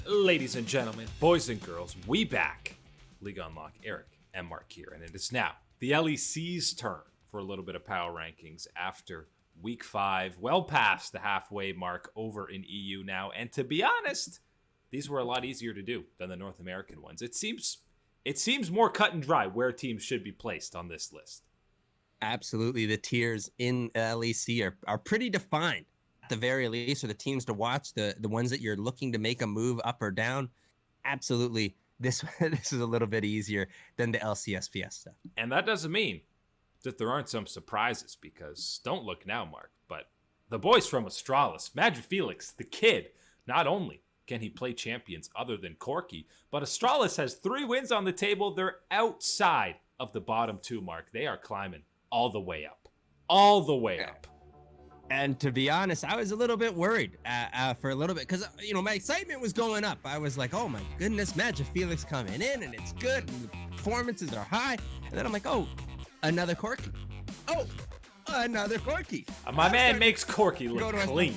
Ladies and gentlemen, boys and girls, we back. League Unlock, Eric and Mark here, and it is now the LEC's turn for a little bit of power rankings after week 5, well past the halfway mark over in EU now. And to be honest, these were a lot easier to do than the North American ones. It seems more cut and dry where teams should be placed on this list. Absolutely. The tiers in LEC are pretty defined at the very least, or the teams to watch, the ones that you're looking to make a move up or down. Absolutely. This is a little bit easier than the LCSPS stuff. And that doesn't mean that there aren't some surprises, because don't look now, Mark, but the boys from Astralis, Magic Felix, the kid, not only can he play champions other than Corki, but Astralis has 3 wins on the table. They're outside of the bottom 2 mark. They are climbing all the way up. All the way up. And to be honest, I was a little bit worried for a little bit because, my excitement was going up. I was like, oh my goodness, Magic Felix coming in and it's good. And the performances are high. And then I'm like, oh, another Corki. Oh, another Corki. My man makes Corki look clean.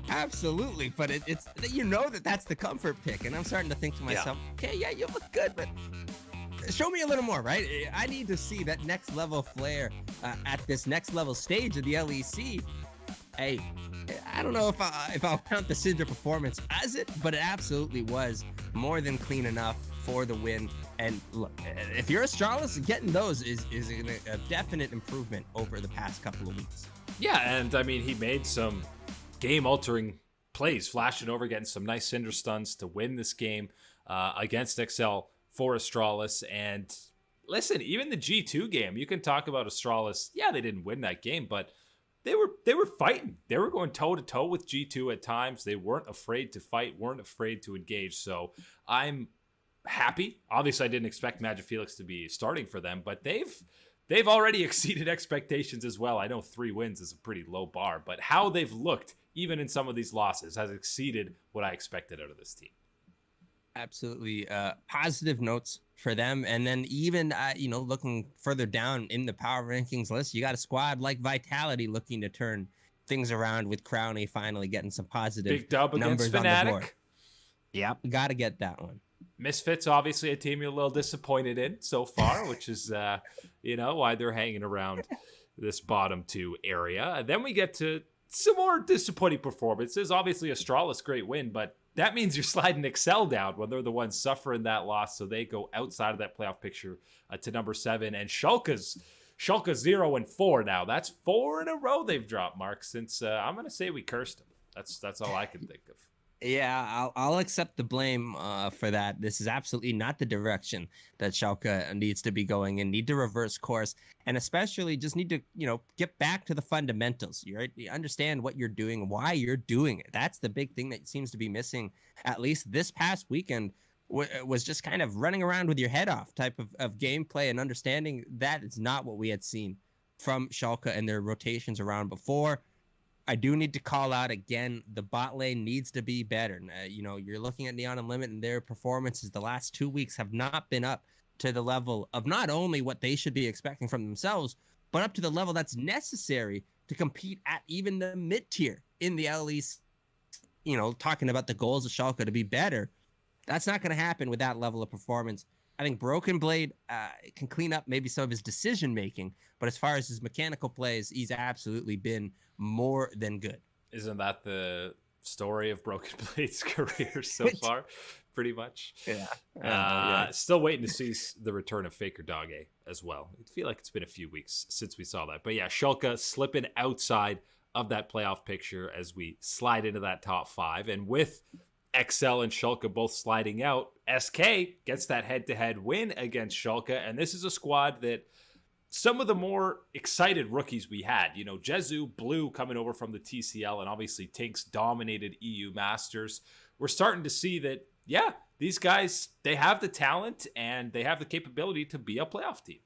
Absolutely. But it's that's the comfort pick. And I'm starting to think to myself, okay, yeah, you look good, but show me a little more, right? I need to see that next level flair at this next level stage of the LEC. Hey, I don't know if I'll count the Syndra performance as it, but it absolutely was more than clean enough for the win. And look, if you're Astralis, getting those is a definite improvement over the past couple of weeks. Yeah, and I mean, he made some game-altering plays, flashing over, getting some nice Syndra stuns to win this game against Excel for Astralis. And listen, even the G2 game, you can talk about Astralis. Yeah, they didn't win that game, but they were fighting. They were going toe-to-toe with G2 at times. They weren't afraid to fight, weren't afraid to engage. So I'm happy. Obviously, I didn't expect Magic Felix to be starting for them, but they've already exceeded expectations as well. I know 3 wins is a pretty low bar, but how they've looked, even in some of these losses, has exceeded what I expected out of this team. Absolutely positive notes for them. And then even, looking further down in the power rankings list, you got a squad like Vitality looking to turn things around with Crownie finally getting some positive big dub numbers against on the board. Fnatic. Yep, got to get that one. Misfits, obviously a team you're a little disappointed in so far, which is, why they're hanging around this bottom 2 area. And then we get to some more disappointing performances. Obviously, Astralis, great win, but that means you're sliding Excel down when they're the ones suffering that loss. So they go outside of that playoff picture to number 7. And Shulk's 0-4 now. That's 4 in a row they've dropped, Mark, since I'm going to say we cursed them. That's all I can think of. Yeah, I'll accept the blame for that. This is absolutely not the direction that Shulk needs to be going in. Need to reverse course, and especially just need to, get back to the fundamentals. You understand what you're doing, why you're doing it. That's the big thing that seems to be missing, at least this past weekend, was just kind of running around with your head off type of gameplay and understanding that is not what we had seen from Shulk and their rotations around before. I do need to call out again, the bot lane needs to be better. You're looking at Neon Unlimited and their performances the last 2 weeks have not been up to the level of not only what they should be expecting from themselves, but up to the level that's necessary to compete at even the mid-tier in the LEC. Talking about the goals of Shulk to be better, that's not going to happen with that level of performance. I think Broken Blade can clean up maybe some of his decision-making, but as far as his mechanical plays, he's absolutely been more than good. Isn't that the story of Broken Blade's career so far? Pretty much. Yeah. Still waiting to see the return of Faker Dogge as well. I feel like it's been a few weeks since we saw that. But yeah, Shulk slipping outside of that playoff picture as we slide into that top 5. And with XL and Shulk both sliding out, SK gets that head-to-head win against Shulk. And this is a squad that some of the more excited rookies we had, Jezu, Blue coming over from the TCL, and obviously Tinks dominated EU Masters. We're starting to see that, these guys, they have the talent and they have the capability to be a playoff team.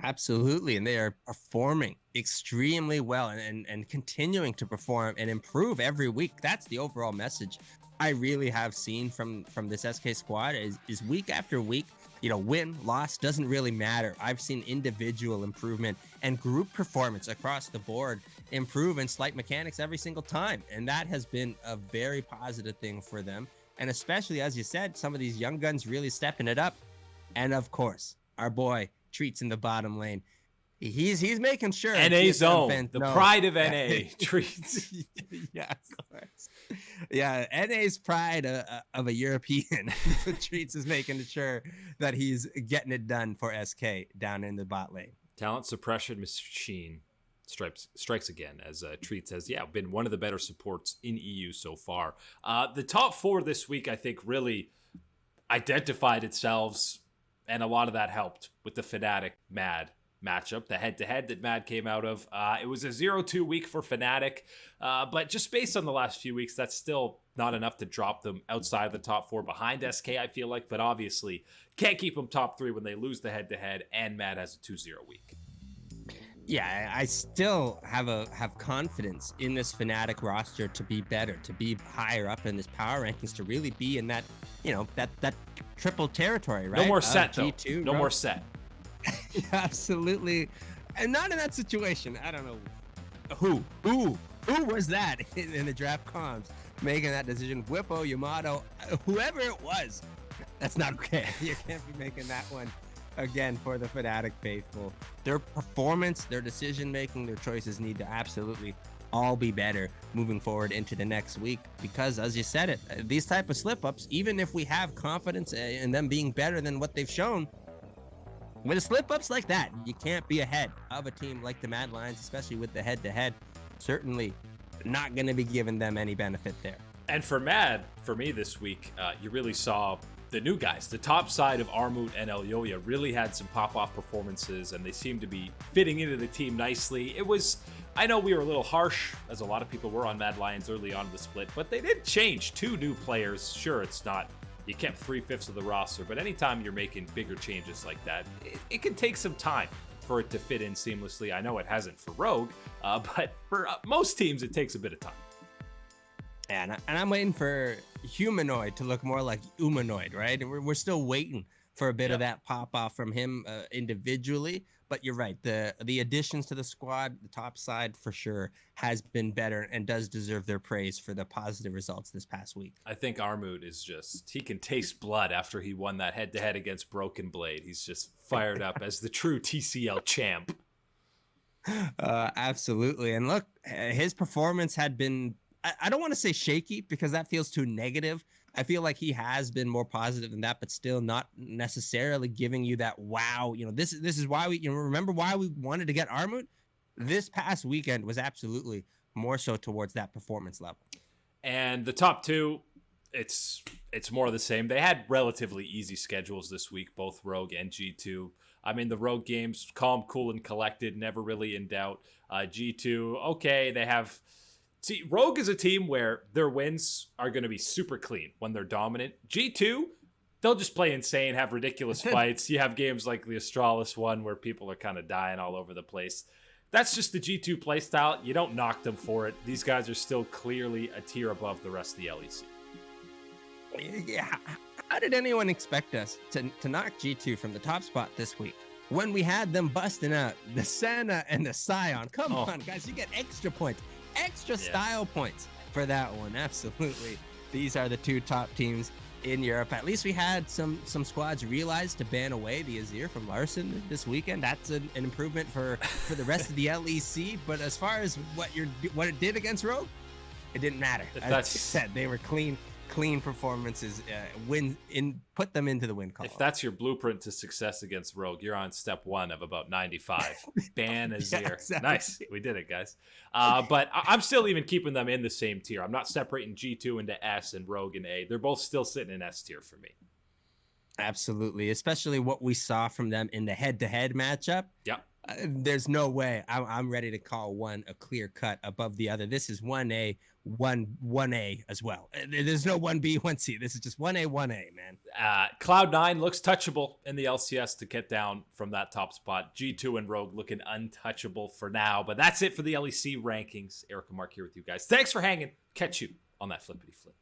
Absolutely, and they are performing extremely well and continuing to perform and improve every week. That's the overall message I really have seen from this SK squad is week after week, win, loss, doesn't really matter. I've seen individual improvement and group performance across the board improve in slight mechanics every single time. And that has been a very positive thing for them. And especially, as you said, some of these young guns really stepping it up. And of course, our boy Treats in the bottom lane. He's making sure NA zone, the pride of NA. Treats. Yeah, of course. Yeah, NA's pride of a European. Treats is making sure that he's getting it done for SK down in the bot lane. Talent suppression machine strikes again, as Treats has been one of the better supports in EU so far. The top 4 this week, I think, really identified itself, and a lot of that helped with the Fnatic Mad matchup, the head-to-head that Mad came out of. It was a 0-2 week for Fnatic, but just based on the last few weeks, that's still not enough to drop them outside of the top 4 behind SK, I feel like, but obviously can't keep them top 3 when they lose the head-to-head, and Mad has a 2-0 week. Yeah, I still have confidence in this Fnatic roster to be better, to be higher up in this power rankings, to really be in that, that triple territory, right? No more set, though. G2, no more set. Absolutely. And not in that situation. I don't know who was that in the draft comms making that decision. Whippo, Yamato, whoever it was. That's not okay. You can't be making that one again for the Fnatic faithful. Their performance, their decision making, their choices need to absolutely all be better moving forward into the next week, because as you said it, these type of slip ups, even if we have confidence in them being better than what they've shown, with slip ups like that, you can't be ahead of a team like the Mad Lions, especially with the head to head. Certainly not going to be giving them any benefit there. And for Mad, for me this week, you really saw the new guys. The top side of Armut and Elyoya really had some pop-off performances, and they seemed to be fitting into the team nicely. I know we were a little harsh, as a lot of people were on Mad Lions early on in the split, but they did change 2 new players. Sure, it's not, you kept 3/5 of the roster, but anytime you're making bigger changes like that, it can take some time for it to fit in seamlessly. I know it hasn't for Rogue, but for most teams, it takes a bit of time. And I'm waiting for Humanoid to look more like Humanoid, right? And we're still waiting for a bit of that pop off from him individually. But you're right. The additions to the squad, the top side for sure, has been better and does deserve their praise for the positive results this past week. I think Armut is he can taste blood after he won that head-to-head against Broken Blade. He's just fired up as the true TCL champ. Absolutely. And look, his performance had been, I don't want to say shaky because that feels too negative. I feel like he has been more positive than that, but still not necessarily giving you that wow. This is why we remember why we wanted to get Armut. This past weekend was absolutely more so towards that performance level. And the top 2, it's more of the same. They had relatively easy schedules this week, both Rogue and G2. I mean, the Rogue games, calm, cool, and collected, never really in doubt. G2, okay, they have. See, Rogue is a team where their wins are going to be super clean when they're dominant. G2, they'll just play insane, have ridiculous fights. You have games like the Astralis one where people are kind of dying all over the place. That's just the G2 playstyle. You don't knock them for it. These guys are still clearly a tier above the rest of the LEC. Yeah, how did anyone expect us to knock G2 from the top spot this week when we had them busting out the Senna and the Scion? Come on, guys, you get extra points. Extra style points for that one. Absolutely. These are the 2 top teams in Europe. At least we had some squads realize to ban away the Azir from Larson this weekend. That's an improvement for the rest of the LEC. But as far as what it did against Rogue, it didn't matter. As I said, they were clean performances, put them into the win column. If that's your blueprint to success against Rogue, you're on step 1 of about 95. Ban Azir. Yeah, exactly. Nice. We did it, guys. But I'm still even keeping them in the same tier. I'm not separating G2 into S and Rogue and A. They're both still sitting in S tier for me. Absolutely. Especially what we saw from them in the head-to-head matchup. Yep. There's no way I'm ready to call one a clear cut above the other. This is 1A, 1A as well. There's no 1B, 1C. This is just 1A, 1A, man. Cloud9 looks touchable in the LCS to get down from that top spot. G2 and Rogue looking untouchable for now. But that's it for the LEC rankings. Eric and Mark here with you guys. Thanks for hanging. Catch you on that flippity flip.